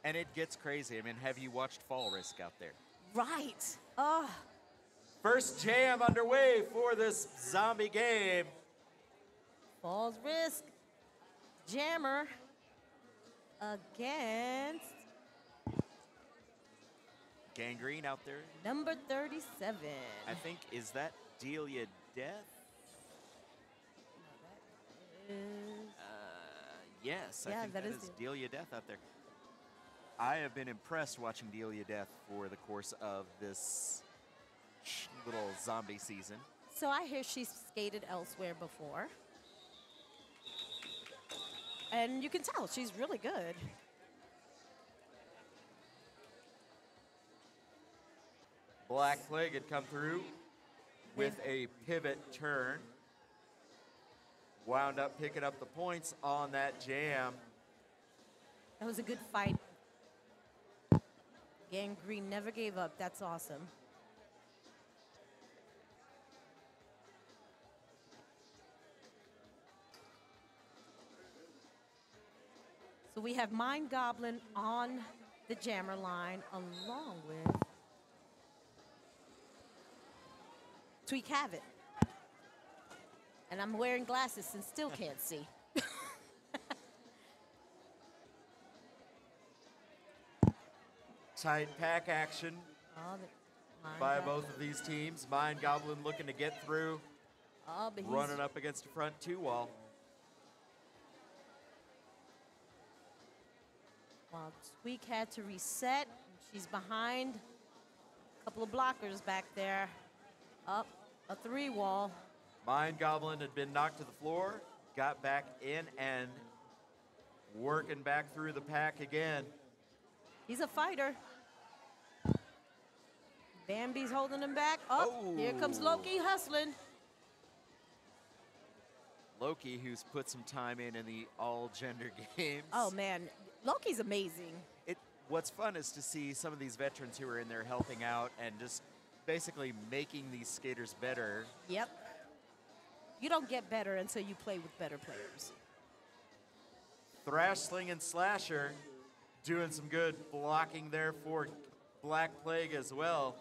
And it gets crazy. I mean, have you watched Fall Risk out there? Right. Oh, First jam underway for this zombie game. Falls Risk. Jammer against Gangrene out there. number 37. I think, is that Delia Death? Yes, Yeah, I think that that is is Delia Death out there. I have been impressed watching Delia Death for the course of this little zombie season. So I hear she's skated elsewhere before. And you can tell she's really good. Black Plague had come through with a pivot turn. Wound up picking up the points on that jam. That was a good fight. Gangrene never gave up. That's awesome. So we have Mind Goblin on the jammer line along with Tweak Havoc. And I'm wearing glasses and still can't see. Tight pack action Oh, Mind by Goblin. both of these teams. Mind Goblin looking to get through, Oh, but he's running up against the front two wall. Well, Tweak had to reset. She's behind. A couple of blockers back there. Up a three wall. Mind Goblin had been knocked to the floor, got back in and working back through the pack again. He's a fighter. Bambi's holding him back. Oh, here comes Oh. Loki hustling. Loki, who's put some time in the all-gender games. Oh, man. Loki's amazing. What's fun is to see some of these veterans who are in there helping out and just basically making these skaters better. Yep. You don't get better until you play with better players. Thrash Sling and Slasher doing some good blocking there for Black Plague as well.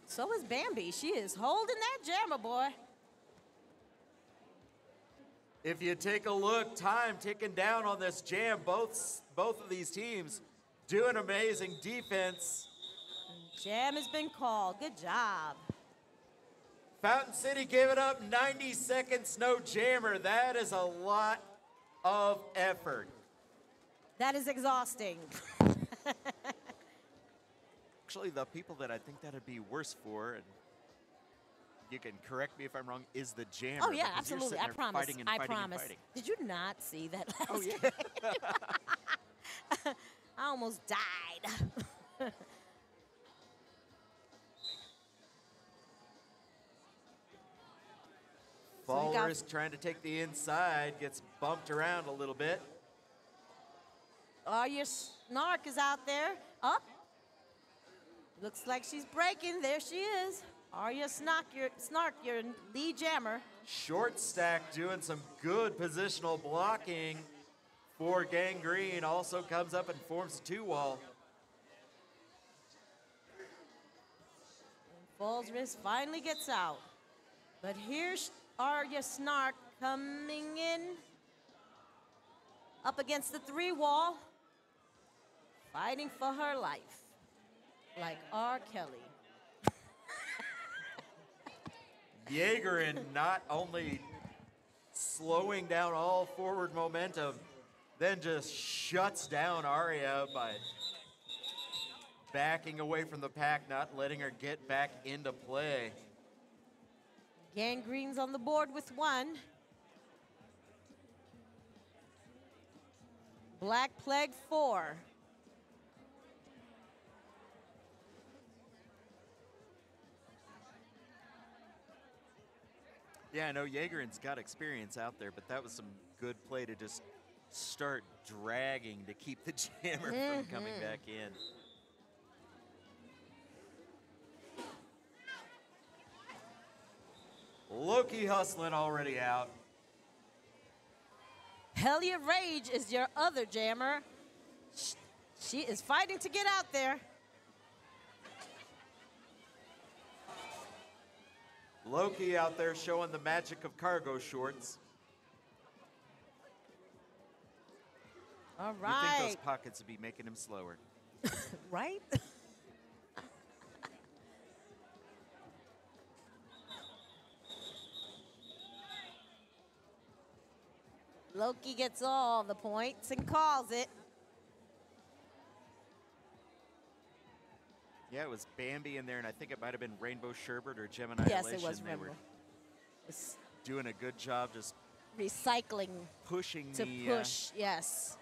So is Bambi. She is holding that jammer, boy. If you take a look, time ticking down on this jam. Both of these teams doing amazing defense. Jam has been called. Good job. Fountain City giving up 90 seconds, no jammer. That is a lot of effort. That is exhausting. Actually, the people that I think that'd be worse for, and you can correct me if I'm wrong, is the jammer. Oh, yeah, because you're absolutely. sitting I there promise. Fighting and I fighting promise. And fighting. Did you not see that last Oh, yeah. game? I almost died. Fall got- Risk trying to take the inside, gets bumped around a little bit. Oh, your Snark is out there. Up. Looks like she's breaking. There she is. Arya Snark, your lead jammer. Short stack doing some good positional blocking for Gangrene. Also comes up and forms a two wall. Falls Risk finally gets out. But here's Arya Snark coming in. Up against the three wall. Fighting for her life. Like R. Kelly. Jaegerin not only slowing down all forward momentum, then just shuts down Arya by backing away from the pack, not letting her get back into play. Gangrene's on the board with one. Black Plague 4. Yeah, I know Jaegerin's got experience out there, but that was some good play to just start dragging to keep the jammer from coming back in. Loki hustling already out. Hellion Rage is your other jammer. She is fighting to get out there. Loki out there showing the magic of cargo shorts. All You'd think those right. pockets would be making him slower. Right? Loki gets all the points and calls it. Yeah, it was Bambi in there, and I think it might have been Rainbow Sherbet or Gemini. Yes, it was They Rainbow. were It's doing a good job just recycling pushing to the push, yes.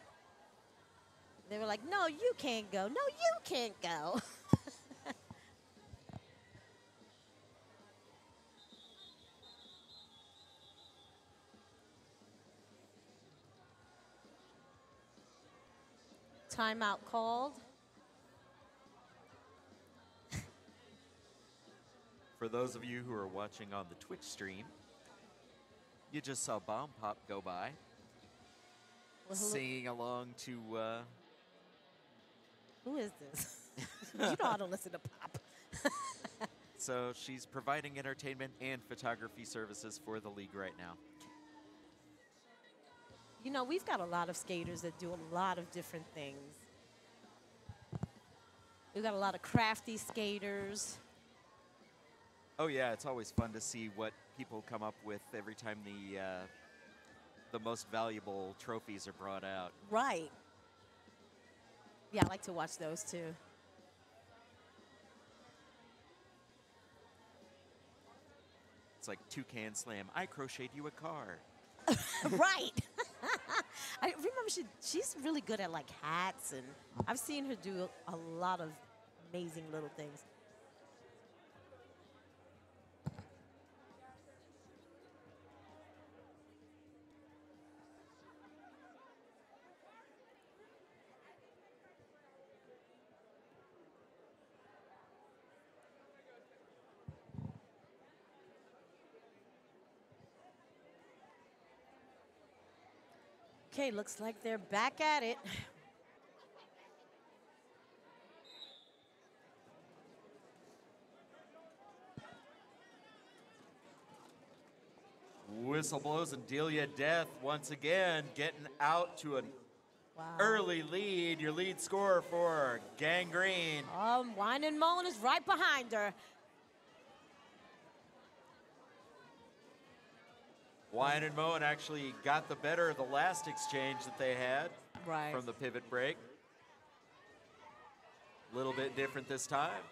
They were like, no, you can't go. No, you can't go. Timeout called. For those of you who are watching on the Twitch stream, you just saw Bomb Pop go by, Well, singing along to. who is this? You know I don't listen to pop. So she's providing entertainment and photography services for the league right now. You know, we've got a lot of skaters that do a lot of different things. We've got a lot of crafty skaters. Oh yeah, it's always fun to see what people come up with every time the most valuable trophies are brought out. Right. Yeah, I like to watch those too. It's like Toucan Slam. I crocheted you a car. Right. I remember she's really good at like hats, and I've seen her do a lot of amazing little things. Okay, looks like they're back at it. Whistle blows and Delia Death once again getting out to an Wow. early lead. Your lead scorer for Gangrene. Wine and Moan is right behind her. Wine and Moen actually got the better of the last exchange that they had Right. from the pivot break. A little bit different this time.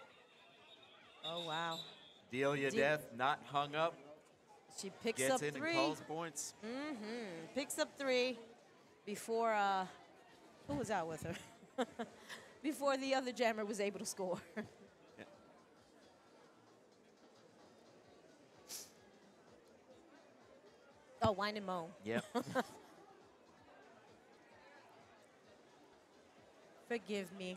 Oh, wow. Delia Death not hung up, She picks gets up in three. and calls points. Picks up three before, who was out with her? Before the other jammer was able to score. Yeah. Oh, Wine and Moan. Yep. Forgive me.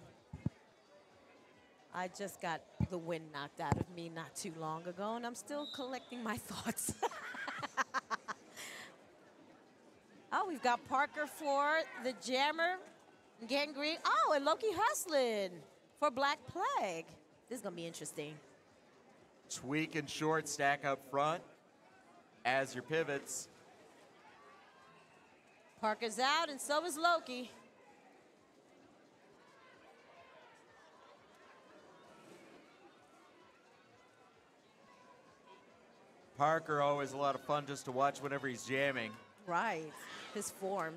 I just got the wind knocked out of me not too long ago, and I'm still collecting my thoughts. Oh, we've got Parker for the jammer, Gangrene. Oh, and Loki Hustlin for Black Plague. This is going to be interesting. Tweak and short stack up front as your pivots. Parker's out, and so is Loki. Parker always a lot of fun just to watch whenever he's jamming. Right. His form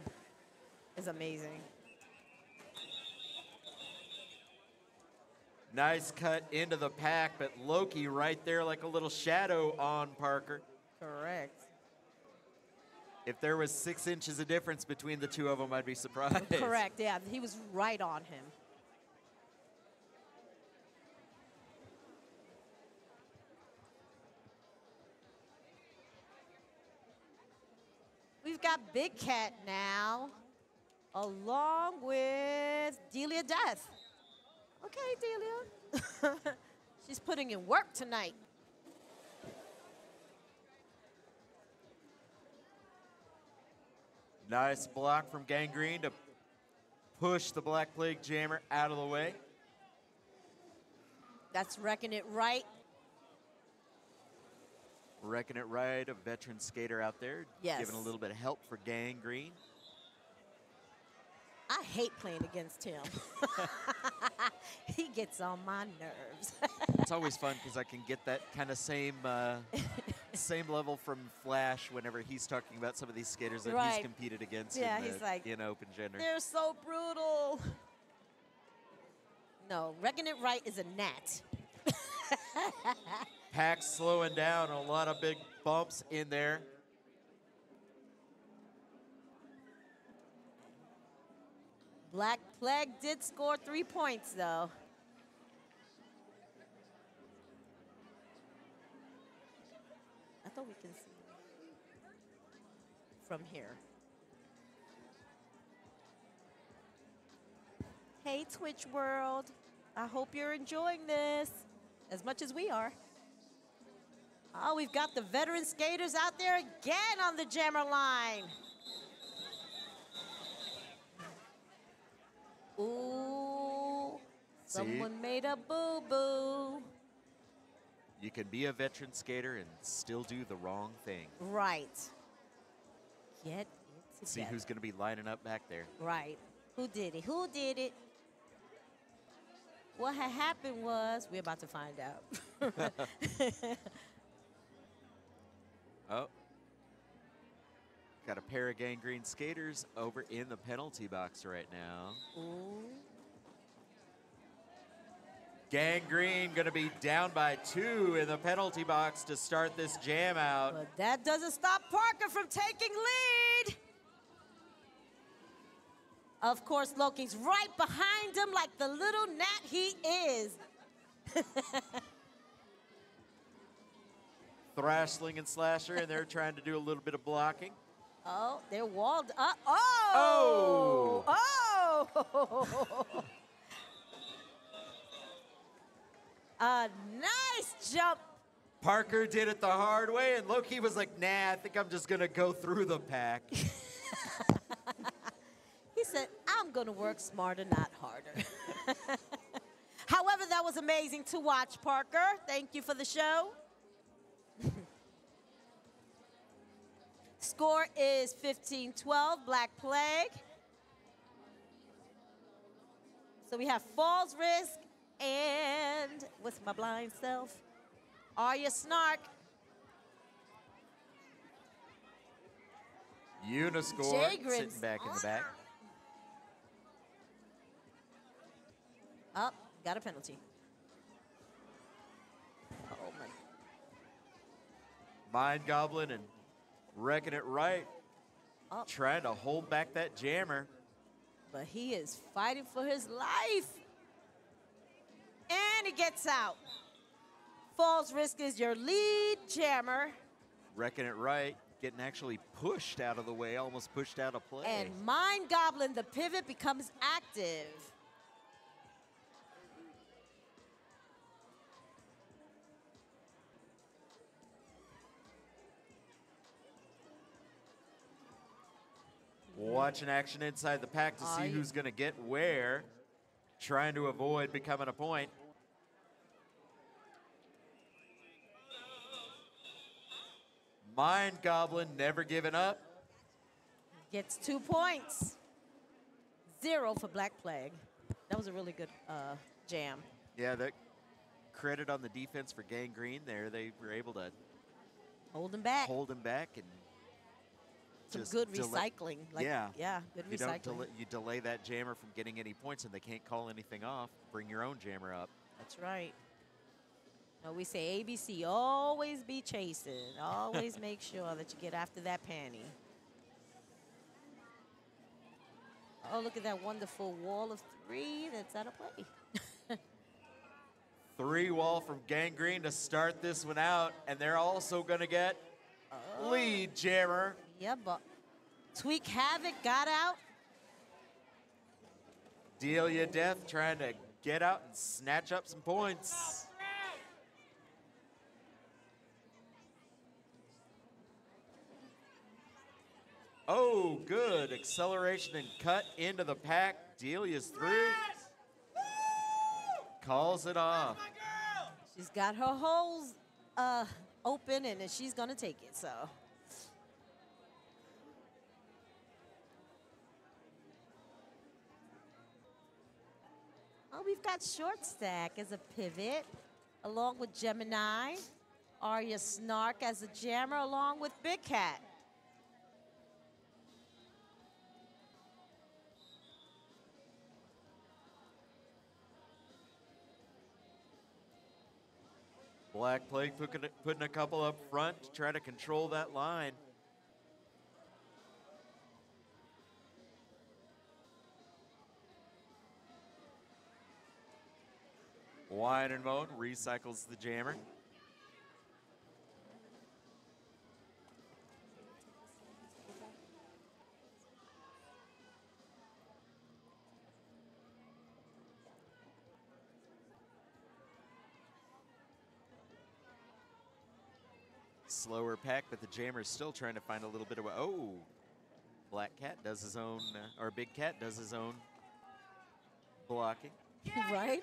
is amazing. Nice cut into the pack, but Loki right there like a little shadow on Parker. Correct. If there was 6 inches of difference between the two of them, I'd be surprised. Correct, yeah. He was right on him. We've got Big Cat now, along with Delia Death. Okay, Delia. She's putting in work tonight. Nice block from Gangrene to push the Black Plague Jammer out of the way. That's Wrecking It Right. Wrecking It Right, a veteran skater out there, Yes. giving a little bit of help for Gangrene. I hate playing against him. He gets on my nerves. It's always fun because I can get that kind of same level from Flash whenever he's talking about some of these skaters that Right. he's competed against Yeah, in, he's like, in Open Gender. They're so brutal. No, Wrecking It Right is a gnat. Pack slowing down, a lot of big bumps in there. Black Plague did score 3 points, though. I thought we can see from here. Hey, Twitch world. I hope you're enjoying this as much as we are. Oh, we've got the veteran skaters out there again on the jammer line. Ooh, someone made a boo-boo. You can be a veteran skater and still do the wrong thing. Right. Get it together. See who's going to be lining up back there. Right. Who did it? Who did it? What had happened was, we're about to find out. Oh. Got a pair of Gangrene skaters over in the penalty box right now. Ooh. Gangrene going to be down by 2 in the penalty box to start this jam out. But that doesn't stop Parker from taking lead. Of course, Loki's right behind him like the little gnat he is. Thrashling and Slasher, and they're trying to do a little bit of blocking. Oh, they're walled up. Oh! Oh! A nice jump. Parker did it the hard way, and Loki was like, nah, I think I'm just going to go through the pack. He said, I'm going to work smarter, not harder. However, that was amazing to watch, Parker. Thank you for the show. Score is 15-12, Black Plague. So we have Falls Risk and, what's my blind self? Arya Snark. Uniscore Jagrin's sitting back in the back. Up, got a penalty. Oh my. Mind Goblin and Wrecking It Right. Oh. Trying to hold back that jammer. But he is fighting for his life. And he gets out. Falls Risk is your lead jammer. Wrecking It Right, getting actually pushed out of the way, almost pushed out of play. And Mind Goblin, the pivot, becomes active. Watching action inside the pack to see who's going to get where. Trying to avoid becoming a point. Mind Goblin never giving up. Gets 2 points. 0 for Black Plague. That was a really good jam. Yeah, that credit on the defense for Gangrene there. They were able to hold him back. Hold him back and some just good recycling. Like, yeah, good you recycling. You delay that jammer from getting any points, and they can't call anything off. Bring your own jammer up. That's right. No, we say ABC, always be chasing. Always make sure that you get after that panty. Oh, look at that wonderful wall of 3 that's out of play. 3 wall from Gangrene to start this one out, and they're also going to get lead jammer. Yeah, but Tweak Havoc got out. Delia Death trying to get out and snatch up some points. Oh, Oh, good. Acceleration and cut into the pack. Delia's through. Calls it off. She's got her holes open, and then she's going to take it, so. Oh, we've got Short Stack as a pivot, along with Gemini. Arya Snark as a jammer, along with Big Cat. Black Plague putting a couple up front to try to control that line. Wine and Moan recycles the jammer. Slower pack, but the jammer's still trying to find a little bit of oh. Black Cat does his own, or Big Cat does his own blocking. Right?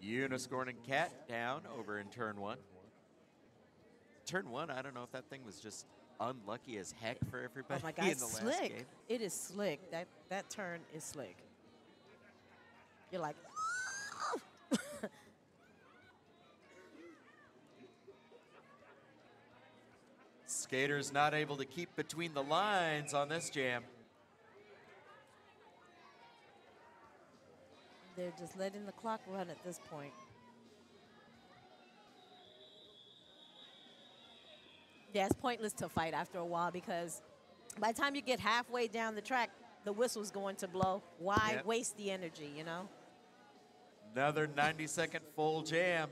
Unicorn and Cat down over in turn one. Turn one, I don't know if that thing was just unlucky as heck for everybody Oh my God, in it's the last slick. game. It is slick. That turn is slick. You're like, Skater's not able to keep between the lines on this jam. they're just letting the clock run at this point. Yeah, it's pointless to fight after a while because by the time you get halfway down the track, the whistle's going to blow. Why Yep. waste the energy, you know? Another 90-second full jam.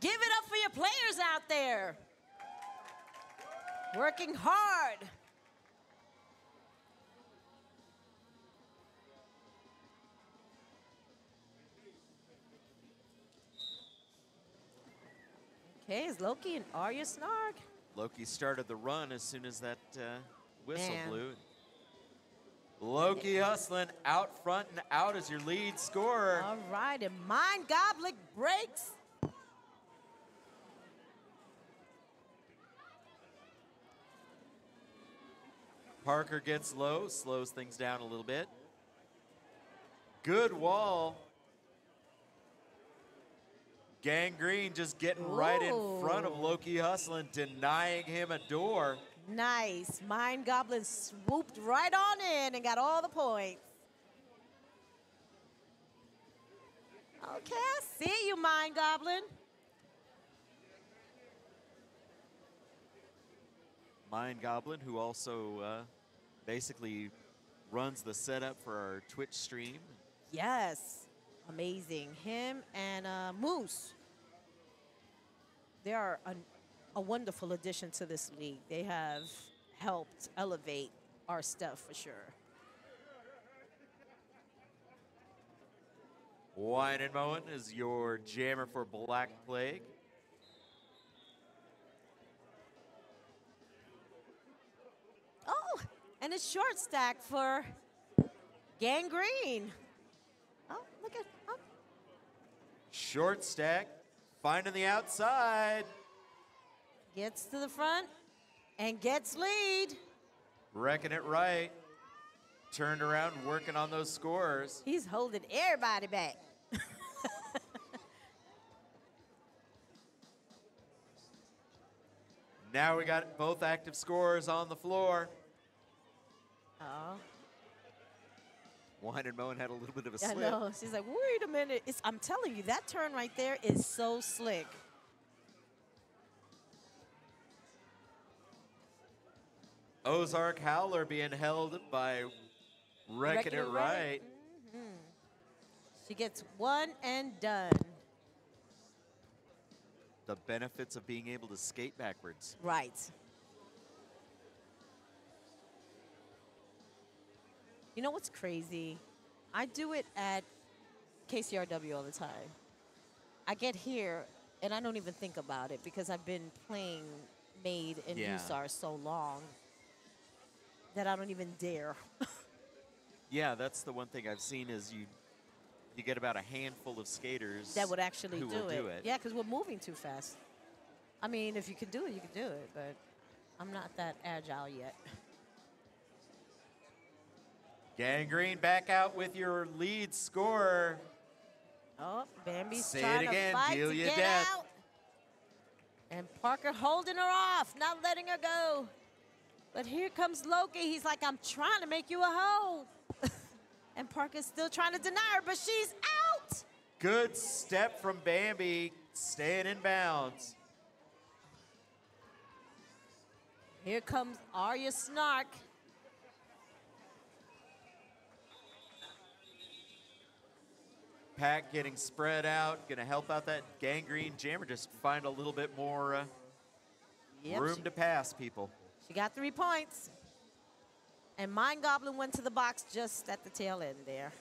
Give it up for your players out there. Working hard. Okay, it's Loki and Arya Snark. Loki started the run as soon as that whistle Man. blew. Loki hustling out front and out as your lead scorer. All right, and Mind Goblet breaks. Parker gets low, slows things down a little bit. Good wall. Gangrene just getting right in front of Ooh. Loki hustling, denying him a door. Nice. Mind Goblin swooped right on in and got all the points. Okay, I see you, Mind Goblin. Mind Goblin, who also basically runs the setup for our Twitch stream. Yes, amazing. Him and Moose. They are a wonderful addition to this league. They have helped elevate our stuff for sure. Wine and Moen is your jammer for Black Plague. Oh, and a short stack for Gangrene. Oh, look at, oh. Short stack, finding the outside. Gets to the front and gets lead. Wrecking it right. Turned around, working on those scores. He's holding everybody back. Now we got both active scorers on the floor. Oh, Wine and Moen had a little bit of a I slip. know. She's like, wait a minute. I'm telling you, that turn right there is so slick. Ozark Howler being held by Wrecking It Right. She gets one and done. The benefits of being able to skate backwards. Right. You know what's crazy? I do it at KCRW all the time. I get here and I don't even think about it because I've been playing Maid and Yeah. USAR so long that I don't even dare. Yeah, that's the one thing I've seen is you get about a handful of skaters That would actually who do will it. do it. Yeah, because we're moving too fast. I mean, if you could do it, you could do it, but I'm not that agile yet. Gangrene back out with your lead scorer. Oh, Bambi's Say it trying again, to fight deal to ya get death. out. And Parker holding her off, not letting her go. But here comes Loki. He's like, I'm trying to make you a hoe. And Parker's still trying to deny her, but she's out. Good step from Bambi, staying in bounds. Here comes Arya Snark. Pack getting spread out, gonna help out that Gangrene Jammer, just find a little bit more Yep, room to pass people. she got 3 points. And Mind Goblin went to the box just at the tail end there.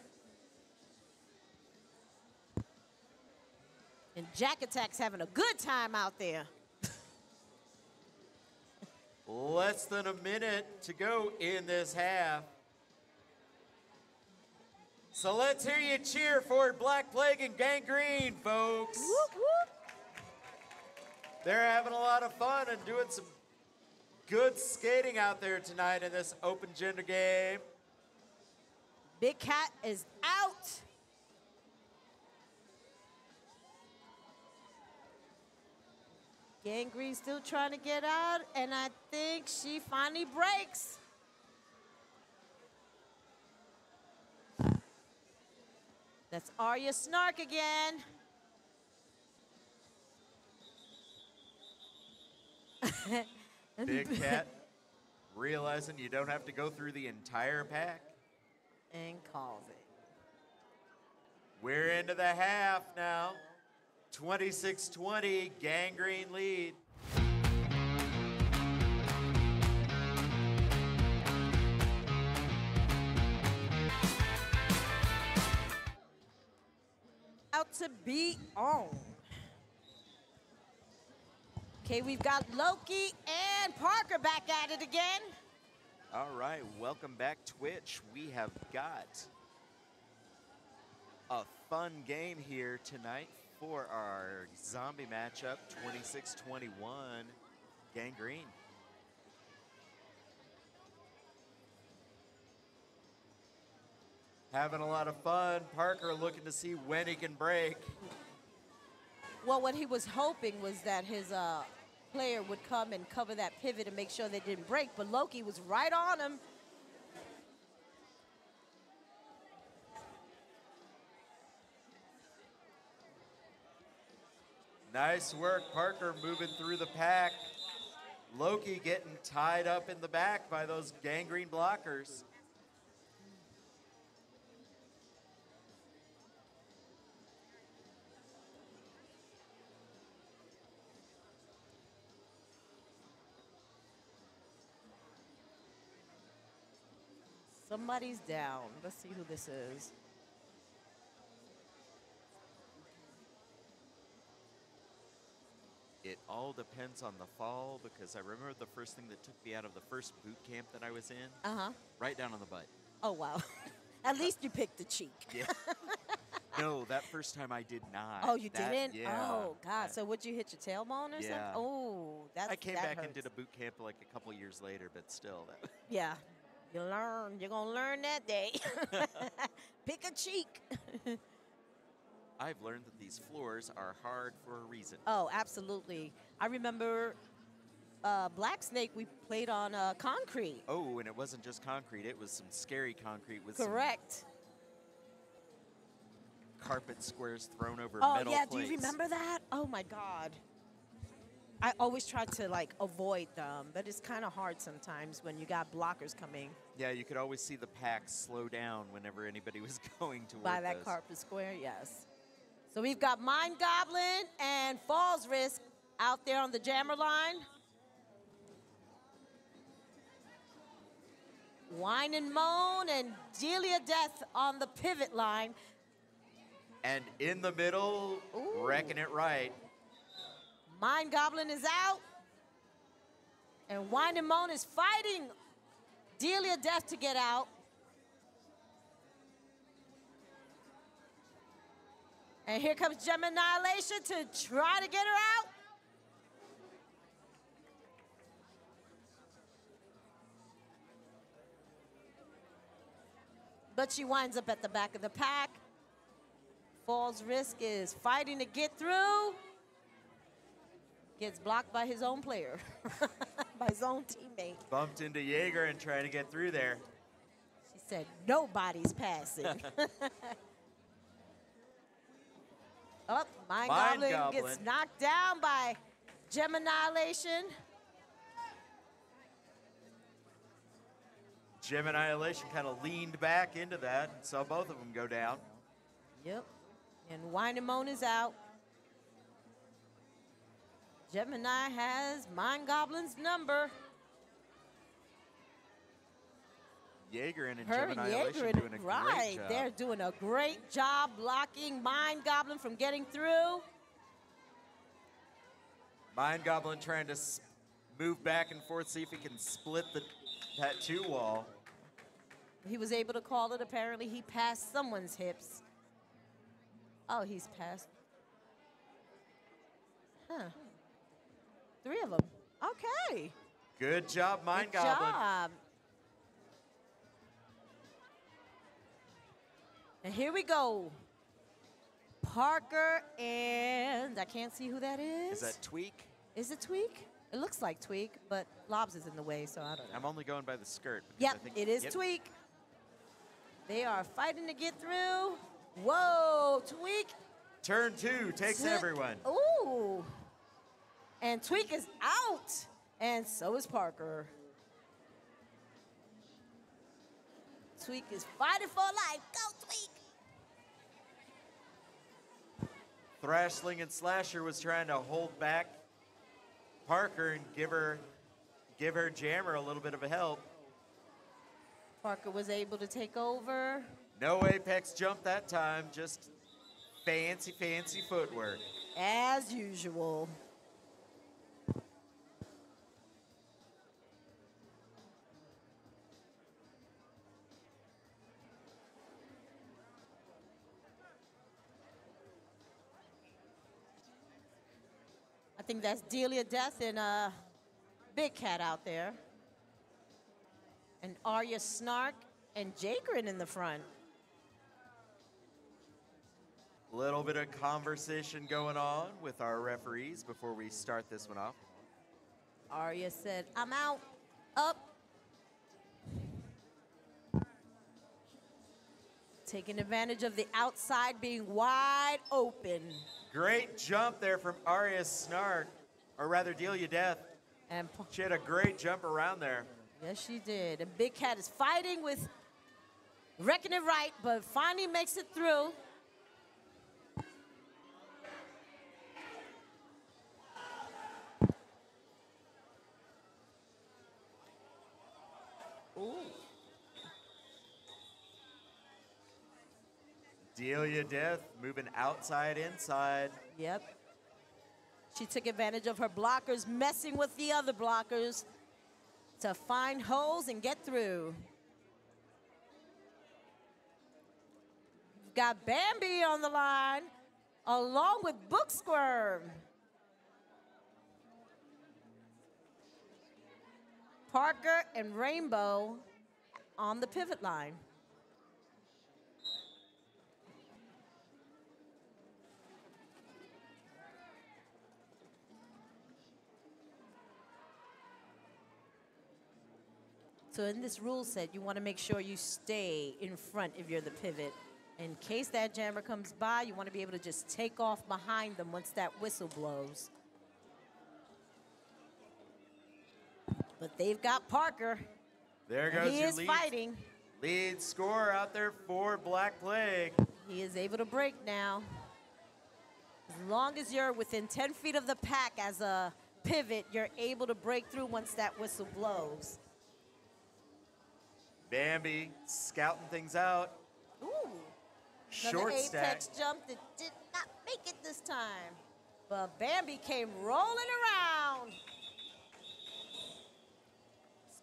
And Jack Attack's having a good time out there. Less than a minute to go in this half. So let's hear you cheer for Black Plague and Gangrene, folks. Whoop, whoop. They're having a lot of fun and doing some good skating out there tonight in this open gender game. Big Cat is out. Gangrene still trying to get out, and I think she finally breaks. That's Arya Snark again. Big Cat realizing you don't have to go through the entire pack. And calls it. We're into the half now. 26-20, Gangrene lead. Out to be on. Okay, we've got Loki and Parker back at it again. All right, welcome back, Twitch. We have got a fun game here tonight for our zombie matchup, 26-21, Gangrene. Having a lot of fun. Parker looking to see when he can break. Well, what he was hoping was that his player would come and cover that pivot and make sure they didn't break, but Loki was right on him. Nice work, Parker moving through the pack. Loki getting tied up in the back by those Gangrene blockers. Somebody's down. Let's see who this is. It all depends on the fall because I remember the first thing that took me out of the first boot camp that I was in, Uh-huh. right down on the butt. Oh, wow. At least you picked the cheek. Yeah. No, that first time I did not. Oh, you That- didn't? Yeah. Oh, God. So would you hit your tailbone or something? Yeah. Oh, that I came that back and hurts. did a boot camp like a couple years later, but still. That, Yeah. You learn. You're going to learn that day. Pick a cheek. I've learned that these floors are hard for a reason. Oh, absolutely. I remember Black Snake, we played on concrete. Oh, and it wasn't just concrete. It was some scary concrete with some Correct. carpet squares thrown over Oh, metal yeah. plates. Do you remember that? Oh, my God. I always try to, like, avoid them, but it's kind of hard sometimes when you got blockers coming Yeah, you could always see the pack slow down whenever anybody was going toward by that those. carpet square, yes. So we've got Mind Goblin and Falls Risk out there on the jammer line. Wine and Moan and Delia Death on the pivot line. And in the middle, Ooh. wrecking it right. Mind Goblin is out. And Wine and Moan is fighting Delia Death to get out. And here comes Gem Annihilation to try to get her out. But she winds up at the back of the pack. Falls Risk is fighting to get through. Gets blocked by his own player, by his own teammate. Bumped into Jaeger and trying to get through there. She said, nobody's passing. Oh, Mind Goblin gets knocked down by Gem Annihilation. Gem Annihilation kind of leaned back into that and saw both of them go down. Yep. And Wine and Moan is out. Gemini has Mind Goblin's number. Jaeger and Her Gem Annihilation Jaeger, doing a right. great job. They're doing a great job blocking Mind Goblin from getting through. Mind Goblin trying to move back and forth, see if he can split that 2 wall. He was able to call it. Apparently, he passed someone's hips. Oh, he's passed. Huh. 3 of them. Okay. Good job, Mind Good Goblin. job. And here we go. Parker and I can't see who that is. Is that Tweak? Is it Tweak? It looks like Tweak, but Lobs is in the way, so I don't know. I'm only going by the skirt. Yep, it is Tweak. They are fighting to get through. Whoa, Tweak. Turn 2 takes everyone. Ooh. And Tweak is out. And so is Parker. Tweak is fighting for life. Go, Tweak. Thrashling and Slasher was trying to hold back Parker and give her Jammer a little bit of a help. Parker was able to take over. No apex jump that time, just fancy footwork. As usual. I think that's Delia Death and Big Cat out there. And Arya Snark and Jagrin in the front. Little bit of conversation going on with our referees before we start this one off. Arya said, I'm out, up. Taking advantage of the outside being wide open. Great jump there from Arya Snark, or rather Delia Death. And she had a great jump around there. Yes, she did. And Big Cat is fighting with Wrecking It Right, but finally makes it through. Ooh. Delia Death moving outside, inside. Yep. She took advantage of her blockers, messing with the other blockers to find holes and get through. We've got Bambi on the line, along with Booksquirm. Parker and Rainbow on the pivot line. So in this rule set, you want to make sure you stay in front if you're the pivot. In case that jammer comes by, you want to be able to just take off behind them once that whistle blows. But they've got Parker. There goes he your is fighting. Lead scorer out there for Black Plague. He is able to break now. As long as you're within 10 feet of the pack as a pivot, you're able to break through once that whistle blows. Bambi scouting things out. Ooh. Another Short apex stack. jump that did not make it this time. But Bambi came rolling around.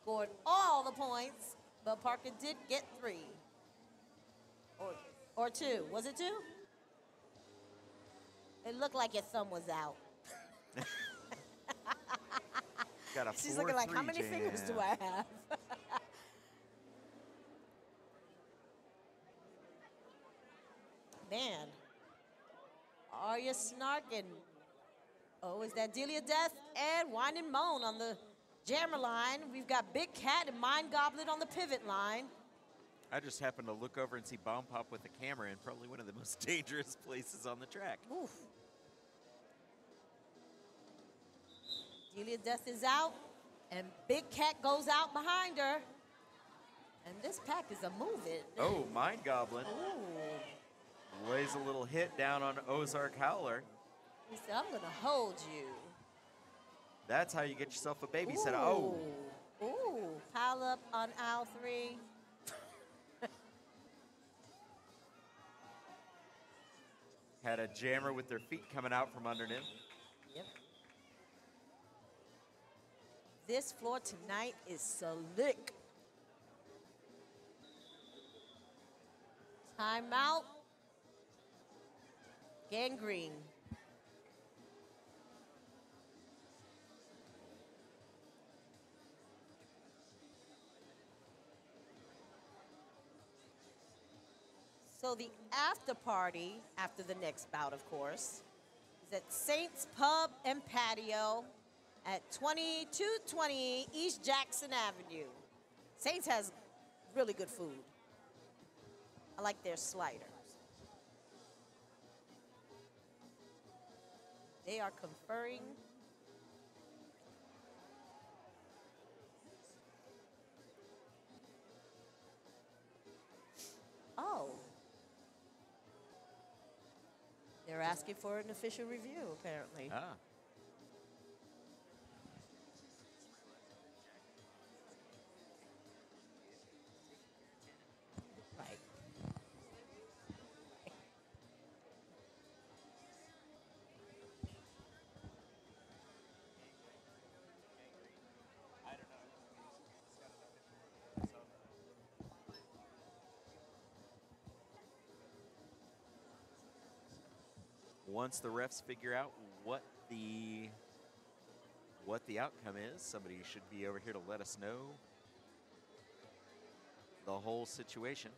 Scored all the points, but Parker did get 3. Or 2. Was it 2? It looked like your thumb was out. Got a She's looking like, how many 4-3 fingers do jam. I have? Man, are you snarking? Oh, is that Delia Death and Wine and Moan on the jammer line? We've got Big Cat and Mind Goblet on the pivot line. I just happened to look over and see Bomb Pop with a camera in probably one of the most dangerous places on the track. Oof. Delia Death is out, and Big Cat goes out behind her. And this pack is a moving. Oh, Mind Goblin Ooh. lays a little hit down on Ozark Howler. He said, I'm going to hold you. That's how you get yourself a babysitter. Oh, Ooh. Pile up on aisle 3. had a jammer with their feet coming out from underneath. Yep. This floor tonight is slick. Timeout. Gangrene. So the after party, after the next bout, of course, is at Saints Pub and Patio at 2220 East Jackson Avenue. Saints has really good food. I like their sliders. They are conferring. Oh. They're asking for an official review, apparently. Ah. Right. Once the refs figure out what the outcome is, somebody should be over here to let us know the whole situation.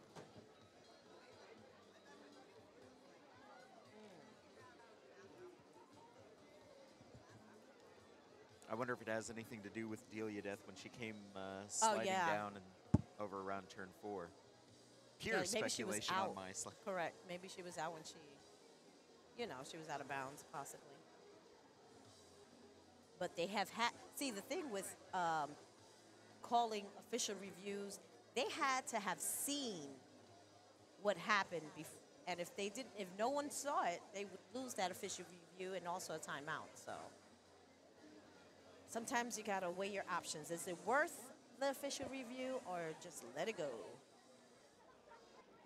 I wonder if it has anything to do with Delia Death when she came sliding yeah. down and over around turn 4. Pure Yeah, maybe she was speculation on out. my side. Correct. Maybe she was out when she, she was out of bounds, possibly. But they have had, see, the thing with calling official reviews, they had to have seen what happened before. And if they didn't, if no one saw it, they would lose that official review and also a timeout. So sometimes you gotta weigh your options. Is it worth the official review or just let it go?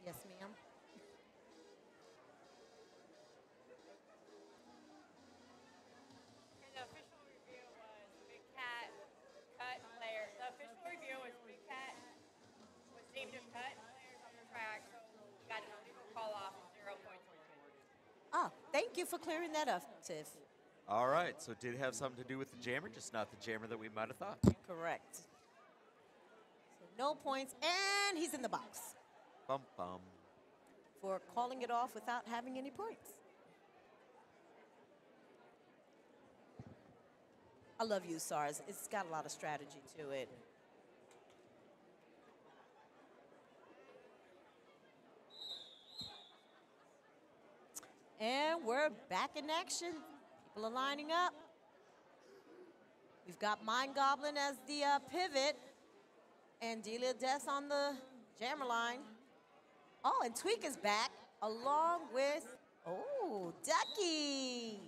Yes, ma'am. And the official review was Big Cat cut players. The official review was Big Cat was deemed to cut players on the track, so we got an illegal call off and 0 points were given. Ah, thank you for clearing that up, Tiff. All right, so it did have something to do with the jammer, just not the jammer that we might have thought. Correct. So no points, and he's in the box Bum bum. for calling it off without having any points. I love you, SARS. It's got a lot of strategy to it. And we're back in action. People are lining up. We've got Mind Goblin as the pivot and Delia Death on the jammer line. Oh, and Tweak is back along with, Ducky.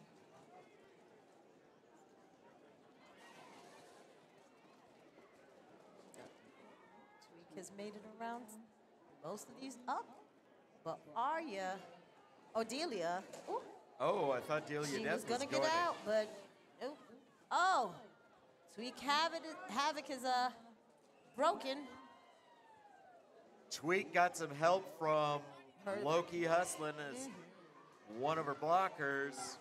has made it around most of these up. But Arya, Delia, ooh, Oh, I thought Delia she Death was going to going get in. out, but nope. Oh, Tweak Havoc is broken. Tweak got some help from Her- Loki hustling as one of her blockers.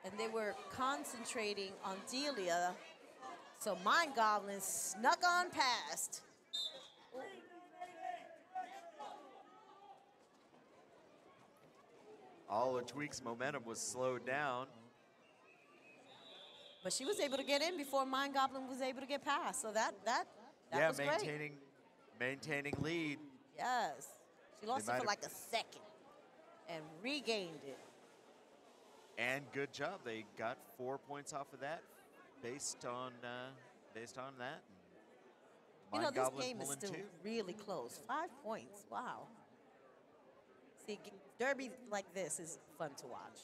And they were concentrating on Delia, so Mind Goblin snuck on past. All of Tweak's momentum was slowed down. But she was able to get in before Mind Goblin was able to get past. So that Yeah, was great. maintaining lead. Yes. She lost it might for have- like a second and regained it. And good job. They got 4 points off of that based on that. You know, Mind this Goblin game is pulling still 2. really close. 5 points. Wow. See, derby like this is fun to watch.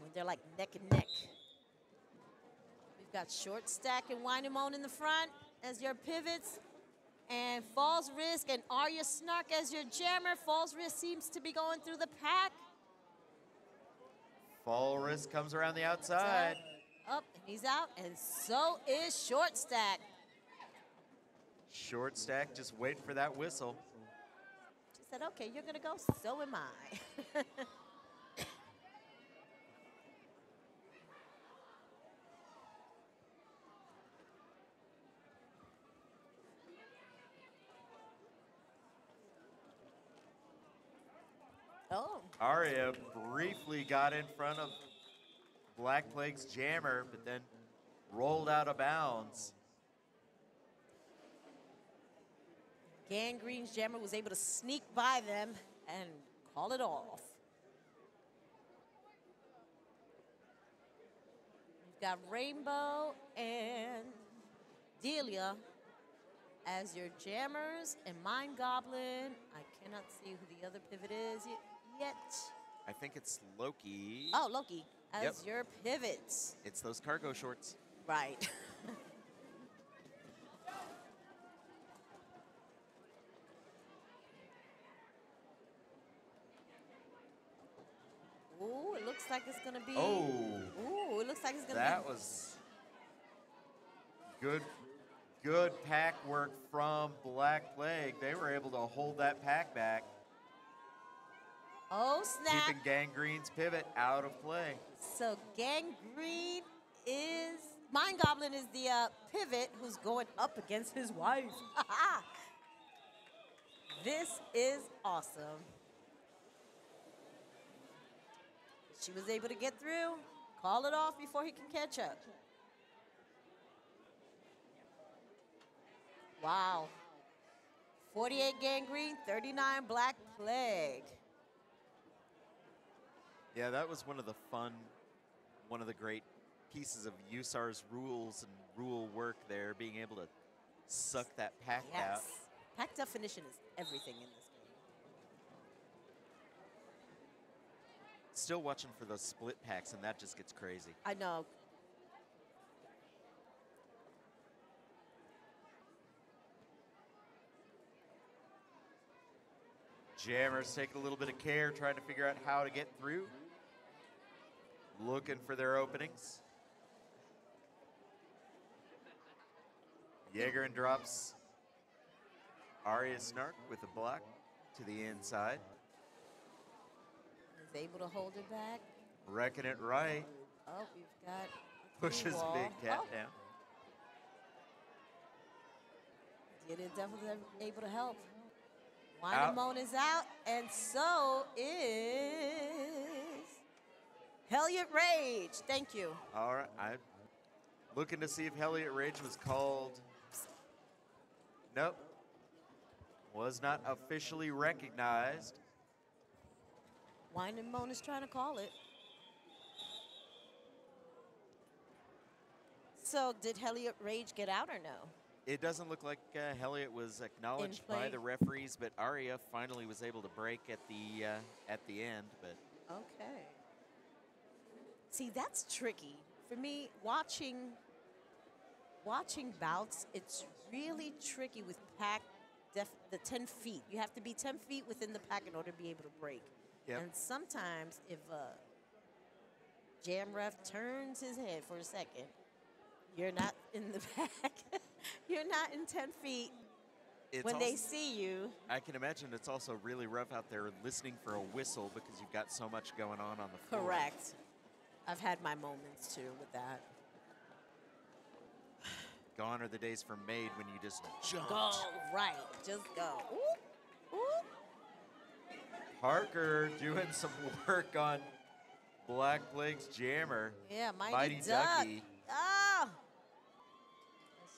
And they're like neck and neck. We've got Short Stack and Wynamone in the front as your pivots. And Falls Risk and Arya Snark as your jammer. Falls Risk seems to be going through the pack. Fall Risk comes around the outside. Up, and he's out, and so is Short Stack. Short Stack just waiting for that whistle. She said, okay, you're gonna go, so am I. Oh, Arya briefly got in front of Black Plague's jammer, but then rolled out of bounds. Gangrene's jammer was able to sneak by them and call it off. You've got Rainbow and Delia as your jammers, and Mind Goblin. I cannot see who the other pivot is yet. I think it's Loki. Oh, Loki as Yep. your pivots. It's those cargo shorts. Right. Ooh, it looks like it's gonna be. Oh, Ooh, it looks like it's gonna that be. was good pack work from Black Plague. They were able to hold that pack back, Oh snap! keeping Gangrene's pivot out of play. So Gangrene is Mind Goblin is the pivot who's going up against his wife. This is awesome. She was able to get through, call it off before he can catch up. Wow. 48 Gangrene, 39 Black Plague. Yeah, that was one of the great pieces of USAR's rules and rule work there, being able to suck that pack out. Yes. Pack definition is everything in this game. Still watching for those split packs, and that just gets crazy. I know. Jammers taking a little bit of care, trying to figure out how to get through. Looking for their openings. Jaeger drops Arya Snark with a block to the inside. Is able to hold it back. Wrecking it right. Oh, we've got a Pushes wall. Big Cat Oh, down. Did it definitely able to help. Out. Wynamone is out, and so is Helliot Rage. Thank you. All right. I'm looking to see if Helliot Rage was called. Nope. Was not officially recognized. Wynamone is trying to call it. So did Helliot Rage get out or no? It doesn't look like Helliot was acknowledged by play. the referees, but Arya finally was able to break at the end. But Okay. See, that's tricky for me, watching bouts, it's really tricky with pack the 10 feet. You have to be 10 feet within the pack in order to be able to break. Yep. And sometimes if a jam ref turns his head for a second, you're not in the pack. You're not in 10 feet. It's When they also- see you, I can imagine it's also really rough out there listening for a whistle because you've got so much going on the floor. correct. I've had my moments too with that. Gone are the days from Maid when you just jumped. Go, right. Just go. Ooh, ooh. Parker doing some work on Black Plague's jammer. Yeah, Mighty Mighty Duck. Ducky. Oh.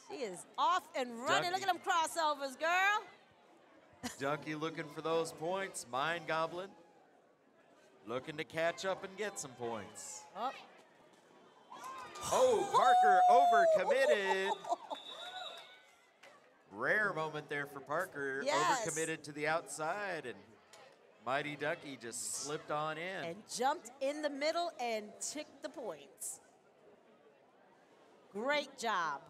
She is off and running. Look at them crossovers, girl. Ducky looking for those points. Mind Goblin looking to catch up and get some points. Oh. Oh, Parker overcommitted. Rare moment there for Parker. Yes. Overcommitted to the outside, and Mighty Ducky just slipped on in. And jumped in the middle and took the points. Great job.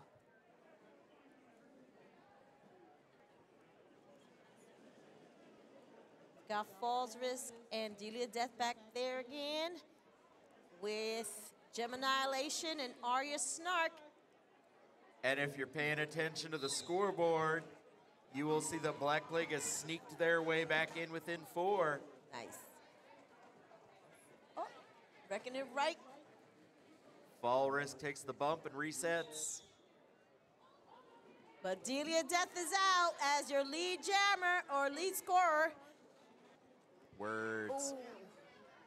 Got Falls Risk and Delia Death back there again with Gem Annihilation and Arya Snark. And if you're paying attention to the scoreboard, you will see that Black Plague has sneaked their way back in within 4. Nice. Oh, reckon it right. Fall Risk takes the bump and resets. But Delia Death is out as your lead jammer or lead scorer. Words. Ooh.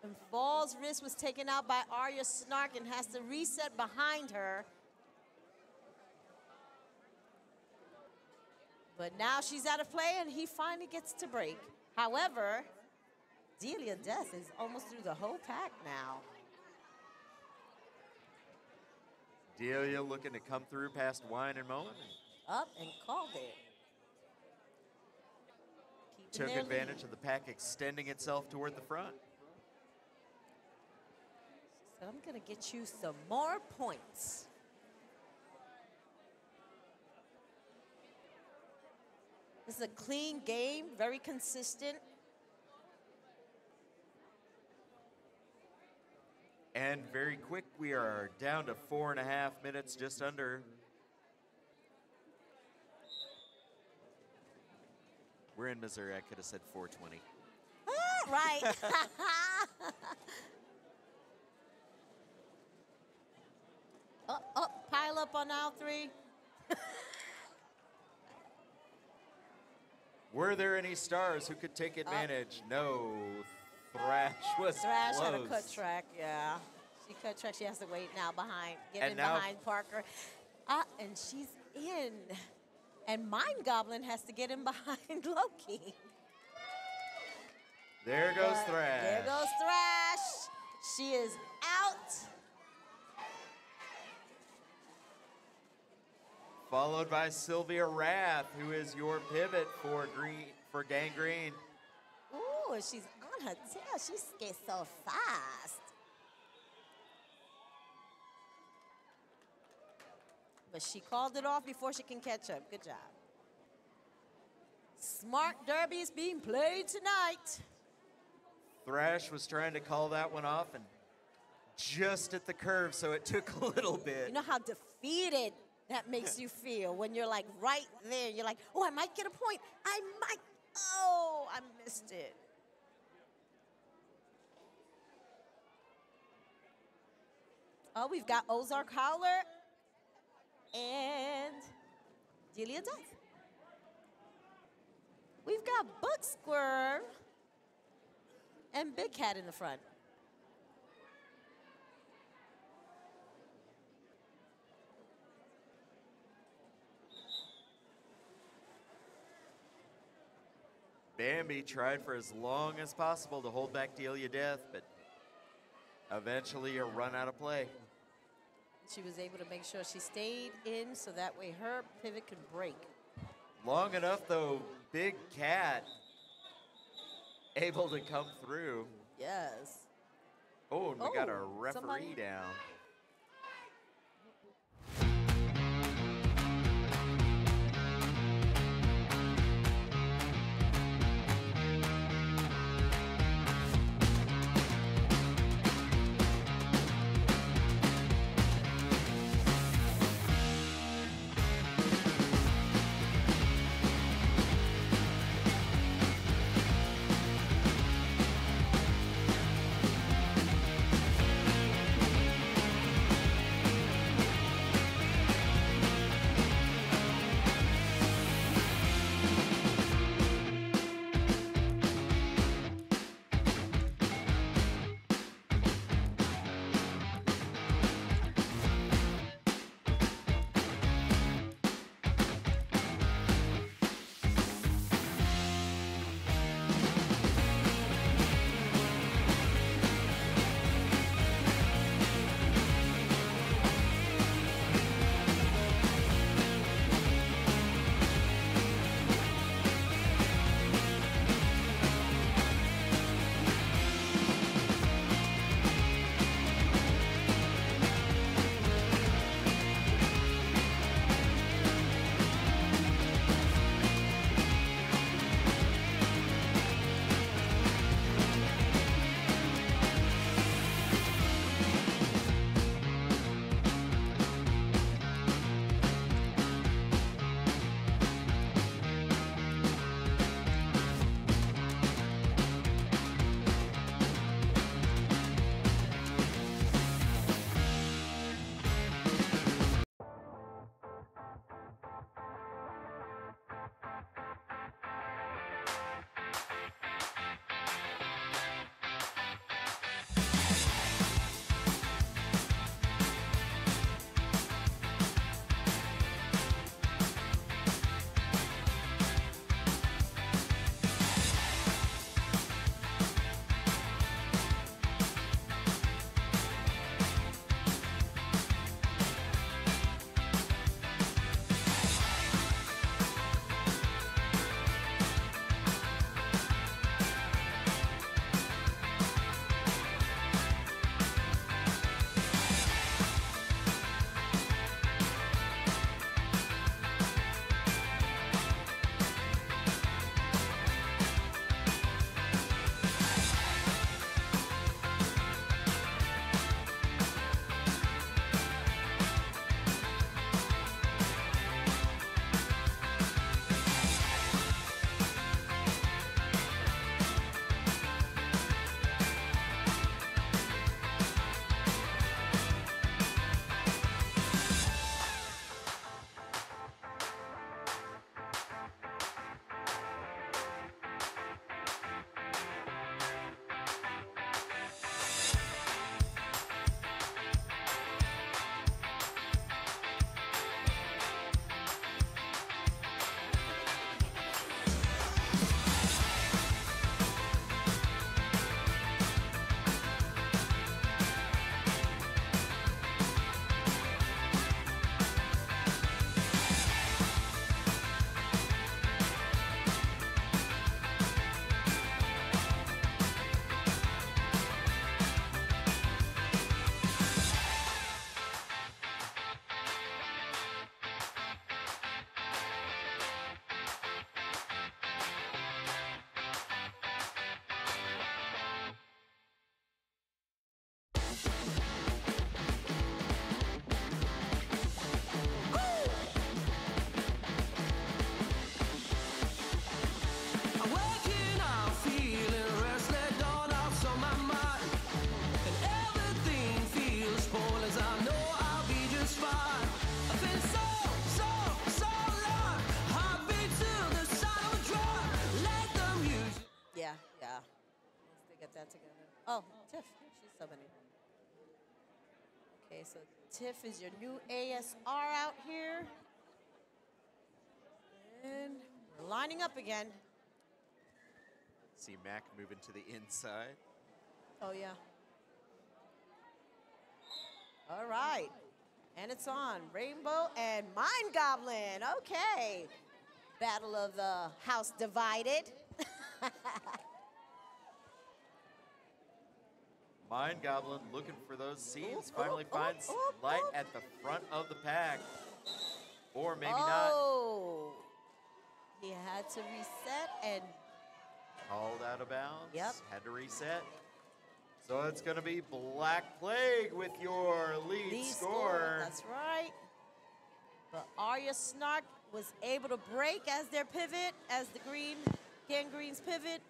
And Falls Risk was taken out by Arya Snark and has to reset behind her. But now she's out of play and he finally gets to break. However, Delia Death is almost through the whole pack now. Delia looking to come through past Wine and Moen. Up and called it. Keeping Took their advantage lead. of the pack extending itself toward the front. So I'm going to get you some more points. This is a clean game, very consistent. And very quick, we are down to 4.5 minutes, just under. We're in Missouri. I could have said 4:20. Right. Up, pile up on aisle 3. Were there any stars who could take advantage? No. Thrash was Thrash close. had a cut track, yeah. She cut track. She has to wait now behind, get And in now- behind Parker. And she's in. And Mind Goblin has to get in behind Loki. There goes But Thrash. There goes Thrash. She is out. Followed by Sylvia Wrath, who is your pivot for Gangrene. Ooh, she's on her tail. She skates so fast. But she called it off before she can catch up. Good job. Smart Derby is being played tonight. Thrash was trying to call that one off and just at the curve, so it took a little bit. You know how defeated that makes you feel when you're like right there. You're like, oh, I might get a point. I might. Oh, I missed it. Oh, we've got Ozark Howler and Delia Death. We've got Book Squirm and Big Cat in the front. Bambi tried for as long as possible to hold back Delia Death, but eventually a run out of play. She was able to make sure she stayed in so that way her pivot could break. Long enough, though, Big Cat able to come through. Yes. Oh, and we got a Oh, referee somebody- down. that together. Oh, Tiff. She's subbing in. Okay, so Tiff is your new ASR out here. And we're lining up again. See Mac moving to the inside. Oh, yeah. All right. And it's on. Rainbow and Mind Goblin. Okay. Battle of the House Divided. Mind Goblin looking for those seams. Ooh, Finally ooh, finds ooh, light ooh. at the front of the pack. Or maybe not. Oh. He had to reset and Called out of bounds. Yep. Had to reset. So it's going to be Black Plague with your lead score. That's right. But Arya Snark was able to break as their pivot, as the Gangrene's pivot.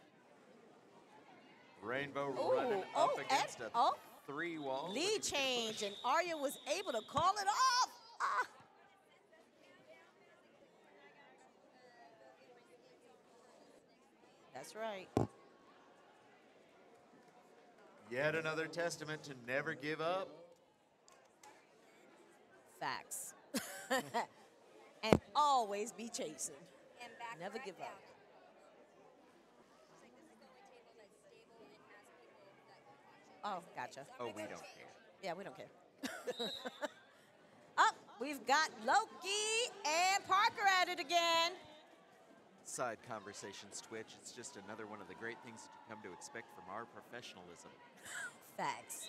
Rainbow Ooh, running oh, up against and- a oh. 3-wall. Lead change, and Arya was able to call it off. Ah. That's right. Yet another testament to never give up. Facts. And always be chasing. And back Never right give down. up. Oh, gotcha. Oh, we don't care. Yeah, we don't care. Up, we've got Loki and Parker at it again. Side conversations, Twitch. It's just another one of the great things that you come to expect from our professionalism. Facts.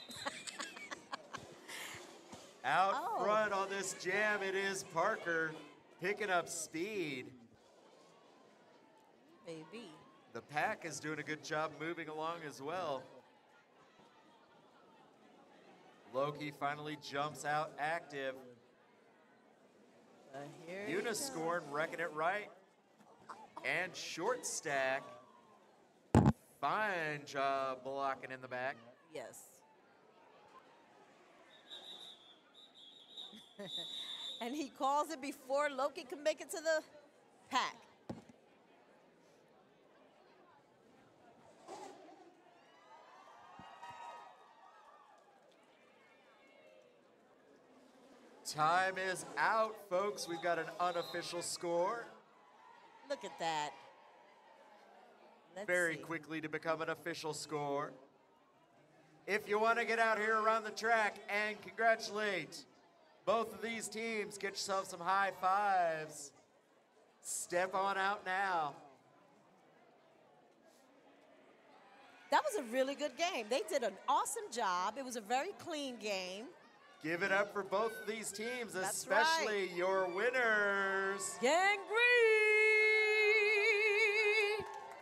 Out Oh. front on this jam, it is Parker picking up speed. Maybe. The pack is doing a good job moving along as well. Loki finally jumps out active. Here you go. Uniscorn wrecking it right. And Short Stack. Fine job blocking in the back. Yes. And he calls it before Loki can make it to the pack. Time is out, folks. We've got an unofficial score. Look at that. Let's Very see. quickly to become an official score. If you want to get out here around the track and congratulate both of these teams, get yourself some high fives. Step on out now. That was a really good game. They did an awesome job. It was a very clean game. Give it up for both of these teams, That's especially your winners. Gangrene!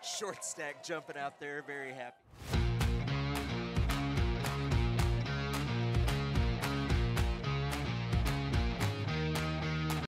Short Stack jumping out there, very happy.